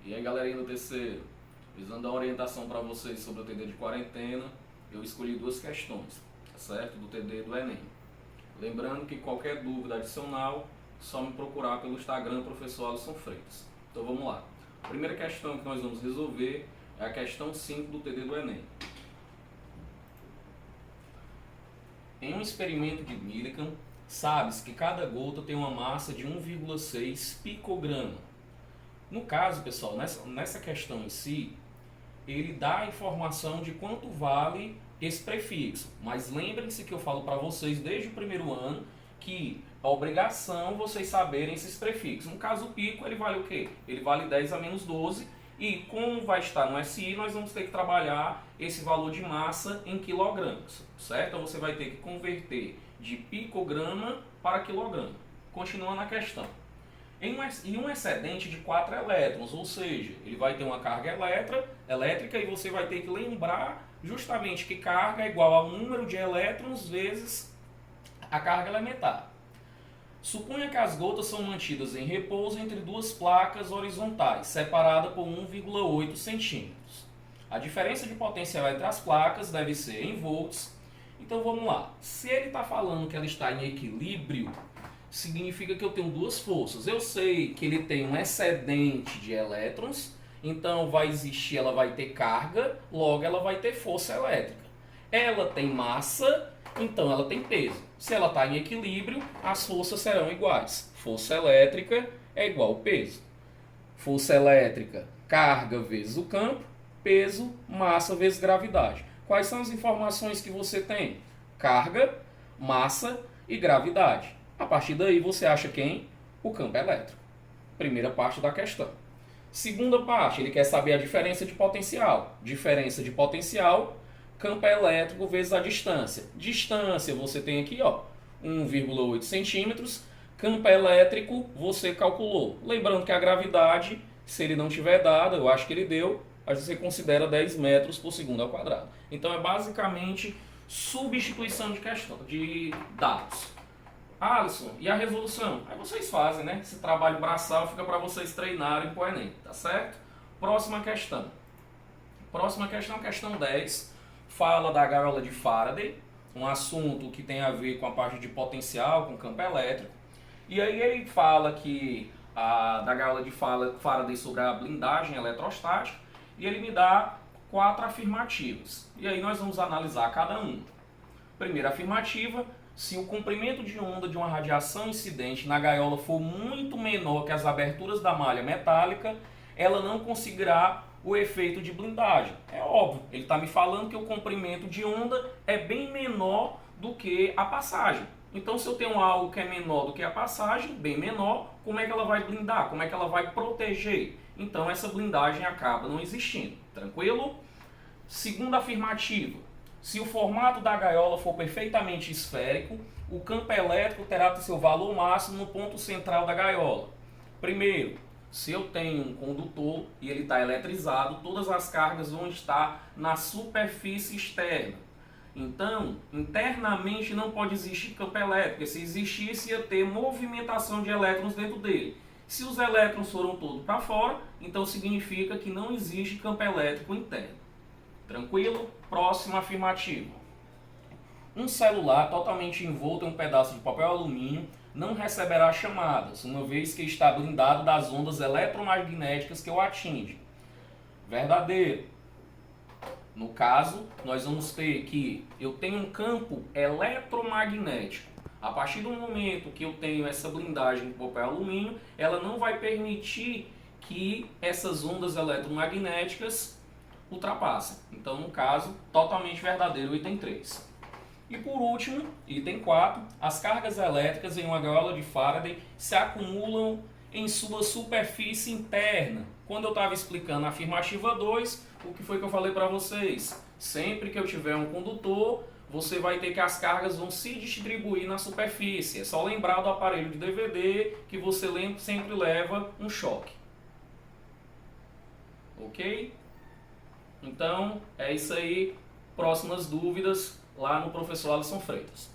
E aí, galerinha do terceiro, visando dar uma orientação para vocês sobre o TD de quarentena, eu escolhi duas questões, tá certo? Do TD do Enem. Lembrando que qualquer dúvida adicional, só me procurar pelo Instagram Professor Alisson Freitas. Então vamos lá. A primeira questão que nós vamos resolver é a questão 5 do TD do Enem. Em um experimento de Millikan, sabe-se que cada gota tem uma massa de 1,6 picograma. No caso, pessoal, nessa questão em si, ele dá a informação de quanto vale esse prefixo. Mas lembrem-se que eu falo para vocês desde o primeiro ano que a obrigação vocês saberem esses prefixos. No caso, o pico, ele vale o quê? Ele vale 10 a menos 12. E como vai estar no SI, nós vamos ter que trabalhar esse valor de massa em quilogramas, certo? Então você vai ter que converter de picograma para quilograma. Continuando a questão. Em um excedente de 4 elétrons, ou seja, ele vai ter uma carga elétrica e você vai ter que lembrar justamente que carga é igual ao número de elétrons vezes a carga elementar. Suponha que as gotas são mantidas em repouso entre duas placas horizontais, separadas por 1,8 centímetros. A diferença de potencial entre as placas deve ser em volts. Então vamos lá. Se ele está falando que ela está em equilíbrio, significa que eu tenho duas forças. Eu sei que ele tem um excedente de elétrons, então ela vai ter carga, logo ela vai ter força elétrica. Ela tem massa, então ela tem peso. Se ela está em equilíbrio, as forças serão iguais. Força elétrica é igual ao peso. Força elétrica, carga vezes o campo, peso, massa vezes gravidade. Quais são as informações que você tem? Carga, massa e gravidade. A partir daí você acha quem? O campo elétrico. Primeira parte da questão. Segunda parte, ele quer saber a diferença de potencial. Diferença de potencial, campo elétrico vezes a distância. Distância você tem aqui, 1,8 centímetros. Campo elétrico você calculou. Lembrando que a gravidade, se ele não tiver dada, eu acho que ele deu, aí você considera 10 metros por segundo ao quadrado. Então é basicamente substituição de dados. Alisson, e a resolução? Aí vocês fazem, né? Esse trabalho braçal fica para vocês treinarem para o Enem, tá certo? Próxima questão. Questão 10. Fala da gaiola de Faraday, um assunto que tem a ver com a parte de potencial, com campo elétrico. E aí ele fala que da gaiola de Faraday sobre a blindagem eletrostática, e ele me dá 4 afirmativas. E aí nós vamos analisar cada uma. Primeira afirmativa: se o comprimento de onda de uma radiação incidente na gaiola for muito menor que as aberturas da malha metálica, ela não conseguirá o efeito de blindagem. É óbvio, ele está me falando que o comprimento de onda é bem menor do que a passagem. Então, se eu tenho algo que é menor do que a passagem, bem menor, como é que ela vai blindar? Como é que ela vai proteger? Então, essa blindagem acaba não existindo. Tranquilo? Segunda afirmativa: se o formato da gaiola for perfeitamente esférico, o campo elétrico terá seu valor máximo no ponto central da gaiola. Primeiro, se eu tenho um condutor e ele está eletrizado, todas as cargas vão estar na superfície externa. Então, internamente não pode existir campo elétrico, porque se existisse ia ter movimentação de elétrons dentro dele. Se os elétrons foram todos para fora, então significa que não existe campo elétrico interno. Tranquilo? Próxima afirmativa. Um celular totalmente envolto em um pedaço de papel alumínio não receberá chamadas, uma vez que está blindado das ondas eletromagnéticas que o atingem. Verdadeiro. No caso, nós vamos ter que eu tenho um campo eletromagnético. A partir do momento que eu tenho essa blindagem de papel alumínio, ela não vai permitir que essas ondas eletromagnéticas ultrapassem. Então, no caso, totalmente verdadeiro, item 3. E por último, item 4, as cargas elétricas em uma gaiola de Faraday se acumulam em sua superfície interna. Quando eu estava explicando a afirmativa 2, o que foi que eu falei para vocês? Sempre que eu tiver um condutor, você vai ter que as cargas vão se distribuir na superfície. É só lembrar do aparelho de DVD que você sempre leva um choque. Ok? Então, é isso aí. Próximas dúvidas lá no Professor Alisson Freitas.